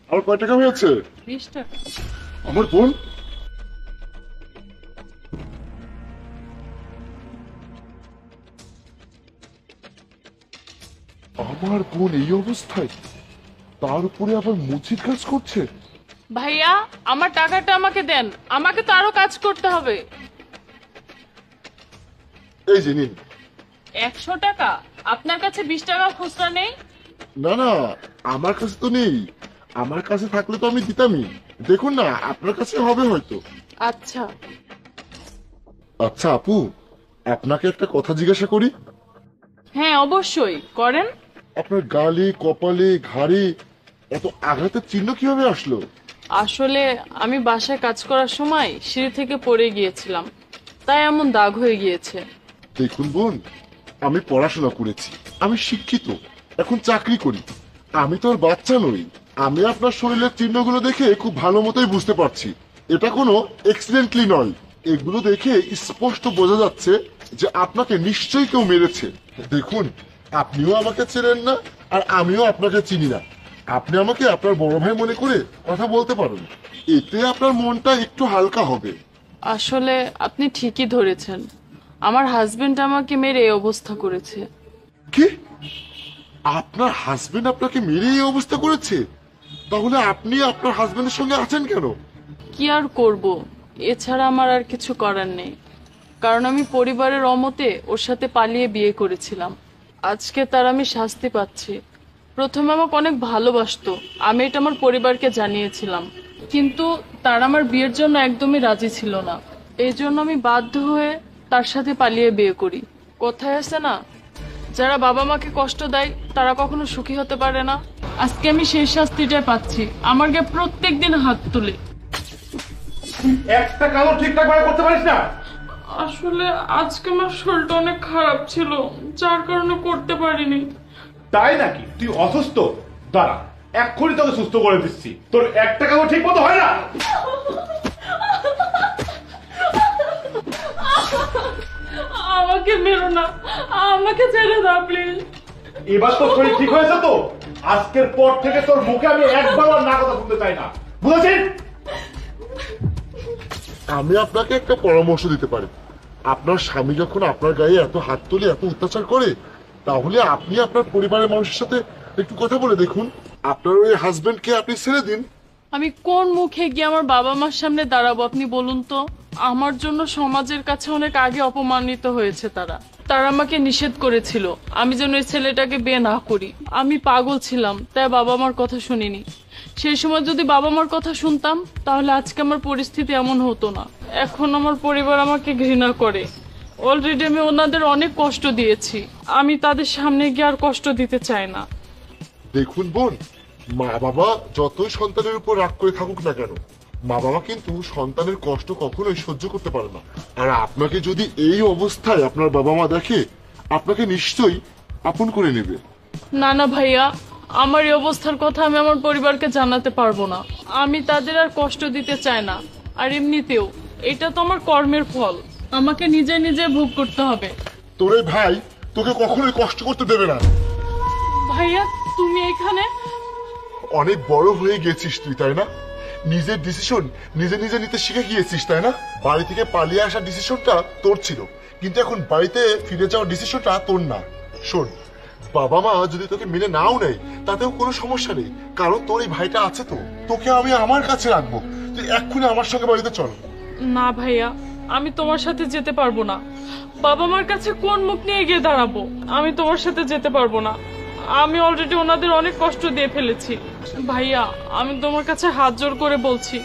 আমার কয় টাকা হয়েছে? 20 টাকা। আমার বোন আমার বোন এই অবস্থায়, তার উপরে আবার মুচির কাজ করছে। ভাইয়া আমার টাকাটা আমাকে দেন, আমাকে তো আরো কাজ করতে হবে। এই যে নিন। 100 টাকা? আপনার কাছে 20 টাকা খুচরা নেই? না না, আমার কাছে তো নেই। আমার কাছে থাকলে তো আমি দিতামই। দেখুন না, আপনার কাছে হবে হয়তো। আচ্ছা। আচ্ছা আপু, আপনাকে একটা কথা জিজ্ঞাসা করি। হ্যাঁ অবশ্যই করেন। আপনার গালে, কপালে, ঘাড়ে এত আঘাতের চিহ্ন কিভাবে আসলো? আসলে আমি বাসায় কাজ করার সময় সিঁড়ি থেকে পড়ে গিয়েছিলাম, তাই এমন দাগ হয়ে গিয়েছে। দেখুন বোন, আমি পড়াশোনা করেছি, আমি শিক্ষিত, এখন চাকরি করি। আমি তো আর বাচ্চা নই। আমি আপনার শরীরের চিহ্নগুলো দেখে খুব ভালো মতোই বুঝতে পারছি এটা কোনো অ্যাক্সিডেন্টলি নয়। এগুলো দেখে স্পষ্ট বোঝা যাচ্ছে যে আপনাকে নিশ্চয়ই কেউ মেরেছে। দেখুন, আপনিও আমাকে চেনেন না আর আমিও আপনাকে চিনি না। আপনি আমাকে আপনার বড় ভাই মনে করে কথা বলতে পারেন, এতে আপনার মনটা একটু হালকা হবে। আসলে আপনি ঠিকই ধরেছেন, আমার হাজবেন্ড আমাকে মেরে এই অবস্থা করেছে। কি? আপনার হাজবেন্ড আপনাকে মেরে এই অবস্থা করেছে? তাহলে আপনি আপনার হাজবেন্ডের সঙ্গে আছেন কেন? কি আর করব, এছাড়া আমার আর কিছু করার নেই। কারণ আমি পরিবারের অমতে ওর সাথে পালিয়ে বিয়ে করেছিলাম। আজকে তার আমি শাস্তি পাচ্ছি। প্রথমে আমাকে অনেক ভালোবাসতো, আমি এটা আমার পরিবারকে জানিয়েছিলাম, কিন্তু তার আমার বিয়ের জন্য একদমই রাজি ছিল না। এই জন্য আমি বাধ্য হয়ে তার সাথে পালিয়ে বিয়ে করি। কোথায় আছে না, যারা বাবা মাকে কষ্ট দেয় তারা কখনো সুখী হতে পারে না। আজকে আমি সেই শাস্তিটাই পাচ্ছি। আমার গায়ে প্রত্যেকদিন হাত তুলে। একটা কাজও ঠিকঠাক ভাবে করতে পারিস না? আসলে আজকে আমার শরীরটা অনেক খারাপ ছিল, যার কারণে করতে পারিনি। তাই নাকি? তুই অসুস্থ? দাঁড়া, এক্ষুনি তোকে সুস্থ করে দিচ্ছি। তোর একটা কাজও ঠিক মতো হয় না। আমাকে মেরো না, আমাকে ছেড়ে দাও প্লিজ। এবার তোর শরীর ঠিক হয়েছে তো? আজকের পর থেকে তোর মুখে আমি একবার আর না কথা শুনতে চাই না, বুঝেছিস? আমি আপনাকে একটা পরামর্শ দিতে পারি। আপনার স্বামী যখন আপনার গায়ে এত হাত তুলে এত অত্যাচার করে, তাহলে আপনি আপনার পরিবারের মানুষের সাথে একটু কথা বলে দেখুন। আপনার ওই হাজবেন্ডকে আপনি ছেড়ে দিন। আমি কোন মুখে গিয়ে আমার বাবা মার সামনে দাঁড়াবো আপনি বলুন তো? আমার জন্য সমাজের কাছে অনেক আগে অপমানিত হয়েছে তারা। তারা আমাকে নিষেধ করেছিল আমি যেন এই ছেলেটাকে বিয়ে না করি। আমি পাগল ছিলাম, তাই বাবা মার কথা শুনিনি। সেই সময় যদি বাবা মার কথা শুনতাম তাহলে আজকে আমার পরিস্থিতি এমন হতো না। এখন আমার পরিবার আমাকে ঘৃণা করে। অলরেডি আমি ওনাদের অনেক কষ্ট দিয়েছি, আমি তাদের সামনে গিয়ে আর কষ্ট দিতে চাই না। দেখুন বোন, মা বাবা যতই সন্তানের উপর রাগ করে থাকুক না কেন, মা বাবা কিন্তু সন্তানের কষ্ট কখনোই সহ্য করতে পারে না। আর আপনাকে যদি এই অবস্থায় আপনার বাবা মা দেখে, আপনাকে নিশ্চয়ই আপন করে নেবে। না না ভাইয়া, আমার এই অবস্থার কথা আমি আমার পরিবারকে জানাতে পারবো না। আমি তাদের আর কষ্ট দিতে চাই না। আর এমনিতেও এটা তো আমার কর্মের ফল, আমাকে নিজে নিজে ভোগ করতে হবে। তোর এই ভাই তোকে কখনোই কষ্ট করতে দেবে না। ভাইয়া তুমি এখানে? অনেক বড় হয়ে গেছিস তুই, তাই না? নিজের ডিসিশন নিজে নিজে নিতে শিখে গিয়েছিস, তাই না? বাড়ি থেকে পালিয়ে আসার ডিসিশনটা তোর ছিল, কিন্তু এখন বাড়িতে ফিরে যাওয়ার ডিসিশনটা তোর না। শোন, বাবা মা যদি তোকে মেনে নাও নেয় তাতেও কোনো সমস্যা নেই, কারণ তোর এই ভাইটা আছে তো। তোকে আমি আমার কাছে রাখবো। তুই এক্ষুনি আমার সঙ্গে বাড়িতে চল। না ভাইয়া, আমি তোমার সাথে যেতে পারবো না। বাবা মার কাছে কোন মুখ নিয়ে গিয়ে দাঁড়াবো? আমি তোমার সাথে যেতে পারবো না। আমি অলরেডি ওনাদের অনেক কষ্ট দিয়ে ফেলেছি। ভাইয়া আমি তোমার কাছে হাত জোর করে বলছি,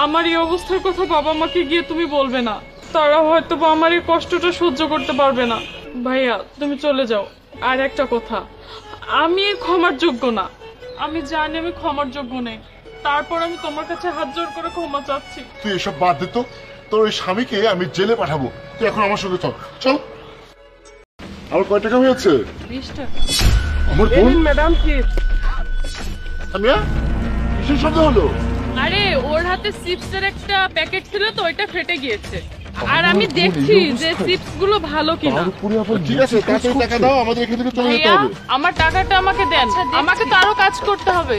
আমার এই অবস্থার কথা বাবা মাকে গিয়ে তুমি বলবে না। তারা হয়তো আমার এই কষ্টটা সহ্য করতে পারবে না। ভাইয়া তুমি চলে যাও। আর একটা কথা, আমি এই ক্ষমার যোগ্য না। আমি জানি আমি ক্ষমার যোগ্য নেই, তারপর আমি তোমার কাছে হাত জোর করে ক্ষমা চাচ্ছি। তুই এসব বাদ দে তো। তোর ওই স্বামীকে আমি জেলে পাঠাবো। তুই এখন আমার সঙ্গে চল। চল। আমার কয় টাকা হয়েছে? 20 টাকা। আমার বোন ম্যাডাম কি সামিয়া, কিসের শব্দ হলো? আরে ওর হাতে চিপসের একটা প্যাকেট ছিল তো, ওইটা ফেটে গিয়েছে। আর আমি দেখছি যে চিপস গুলো ভালো কিনা। ঠিক আছে, তাড়াতাড়ি টাকা দাও, আমাদের এখান থেকে চলে যেতে ভাইয়া হবে। আমার টাকাটা আমাকে দেন, আমাকে তো আরো কাজ করতে হবে।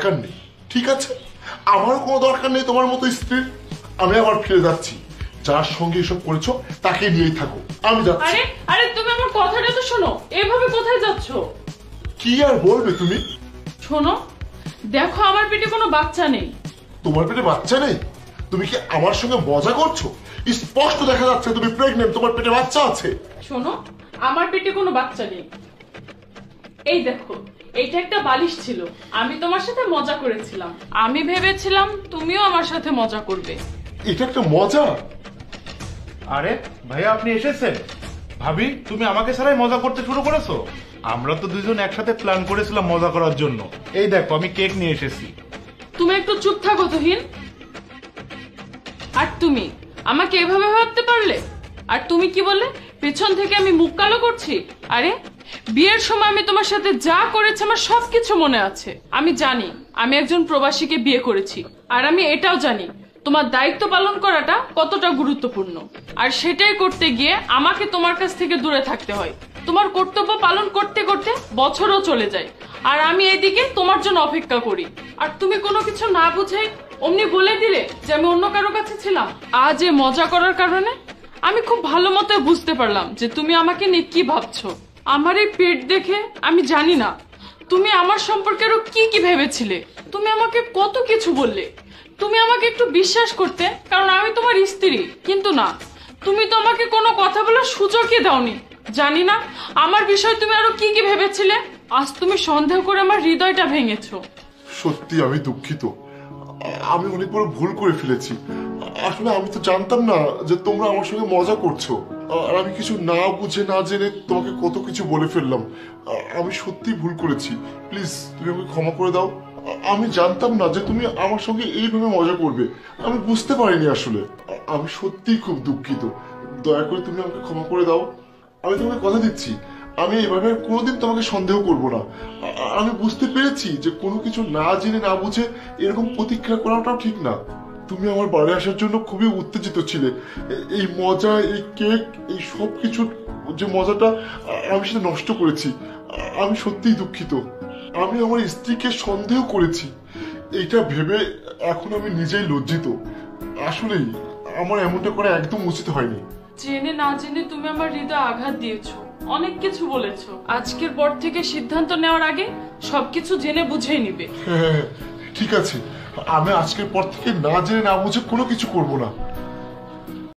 দরকার নেই, ঠিক আছে? আমার কোনো দরকার নেই তোমার মতো স্ত্রীর। আমি আবার ফিরে যাচ্ছি, যার সঙ্গে এসব করেছো তাকে নিয়েই থাকো। আমি যাচ্ছি। আরে আরে তুমি আমার কথাটা তো শোনো, এভাবে কোথায় যাচ্ছ? কি আর বলবে তুমি? শোনো, দেখো আমার পেটে কোনো বাচ্চা নেই। তোমার পেটে বাচ্চা নেই? তুমি কি আমার সঙ্গে মজা করছো? স্পষ্ট দেখা যাচ্ছে তুমি প্রেগনেন্ট, তোমার পেটে বাচ্চা আছে। শোনো, আমার পেটে কোনো বাচ্চা নেই। এই দেখো, এইটা একটা বালিশ ছিল, আমি তোমার সাথে মজা করেছিলাম। আমি ভেবেছিলাম তুমিও আমার সাথে মজা করবে। এটা একটা মজা? আরে ভাইয়া আপনি এসেছেন। ভাবি তুমি আমাকে ছাড়াই মজা করতে শুরু করেছো? আমরা তো দুজন একসাথে প্ল্যান করেছিলাম মজা করার জন্য। এই দেখো আমি কেক নিয়ে এসেছি। তুমি একটু চুপ থাকো তুহিন। আর তুমি আমাকে এভাবে ভাবতে পারলে? আর তুমি কি বললে পেছন থেকে আমি মুখ কালো করছি? আরে বিয়ের সময় আমি তোমার সাথে যা করেছি আমার সবকিছু মনে আছে। আমি জানি আমি একজন প্রবাসীকে বিয়ে করেছি, আর আমি এটাও জানি তোমার দায়িত্ব পালন করাটা কতটা গুরুত্বপূর্ণ। আর সেটাই করতে গিয়ে আমাকে তোমার কাছ থেকে দূরে থাকতে হয়। তোমার কর্তব্য পালন করতে করতে বছরও চলে যায়, আর আমি এদিকে তোমার জন্য অপেক্ষা করি। আর তুমি কোনো কিছু না বুঝেই অমনি বলে দিলে যে আমি অন্য কারো কাছে ছিলাম। আজ এ মজা করার কারণে আমি খুব ভালো মতো বুঝতে পারলাম যে তুমি আমাকে নিয়ে কি ভাবছো। আমার এই পেট দেখে আমি জানি না তুমি আমার সম্পর্কে আরো কি কি ভেবেছিলে। তুমি আমাকে কত কিছু বললে, তুমি আমাকে একটু বিশ্বাস করতে, কারণ আমি তোমার স্ত্রী। কিন্তু না, তুমি তো আমাকে কোনো কথা বলার সুযোগই দাওনি। জানি না আমার বিষয় তুমি আরো কি কি ভেবেছিলে। আজ তুমি সন্দেহ করে আমার হৃদয়টা ভেঙেছো। সত্যি আমি দুঃখিত, আমি অনেক বড় ভুল করে ফেলেছি। আসলে আমি তো জানতাম না যে তোমরা আমার সঙ্গে মজা করছো, আর আমি কিছু না বুঝে না জেনে তোমাকে কত কিছু বলে ফেললাম। আমি সত্যি ভুল করেছি, প্লিজ তুমি আমাকে ক্ষমা করে দাও। আমি জানতাম না যে তুমি আমার সঙ্গে এইভাবে মজা করবে, আমি বুঝতে পারিনি আসলে। আমি সত্যিই খুব দুঃখিত, দয়া করে তুমি আমাকে ক্ষমা করে দাও। আমি তোমাকে কথা দিচ্ছি আমি এভাবে আর কোনোদিন তোমাকে সন্দেহ করব না। আমি বুঝতে পেরেছি যে কোনো কিছু না জেনে না বুঝে এরকম প্রতিক্রিয়া করাটাও ঠিক না। তুমি আমার বাড়ি আসার জন্য খুবই উত্তেজিত ছিলে। এই মজা, এই কেক, এই সব কিছুর যে মজাটা আমি সেটা নষ্ট করেছি। আমি সত্যিই দুঃখিত। আমি আমার স্ত্রীকে সন্দেহ করেছি, এইটা ভেবে এখন আমি নিজেই লজ্জিত। আসলেই আমার এমনটা করা একদম উচিত হয়নি। জেনে না জেনে তুমি আমার হৃদয়ে আঘাত দিয়েছো, অনেক কিছু বলেছো। আজকের পর থেকে সিদ্ধান্ত নেওয়ার আগে সবকিছু জেনে বুঝেই নিবে। হ্যাঁ, ঠিক আছে, আমি আজকের পর থেকে না জেনে না বুঝে কোনো কিছু করব না।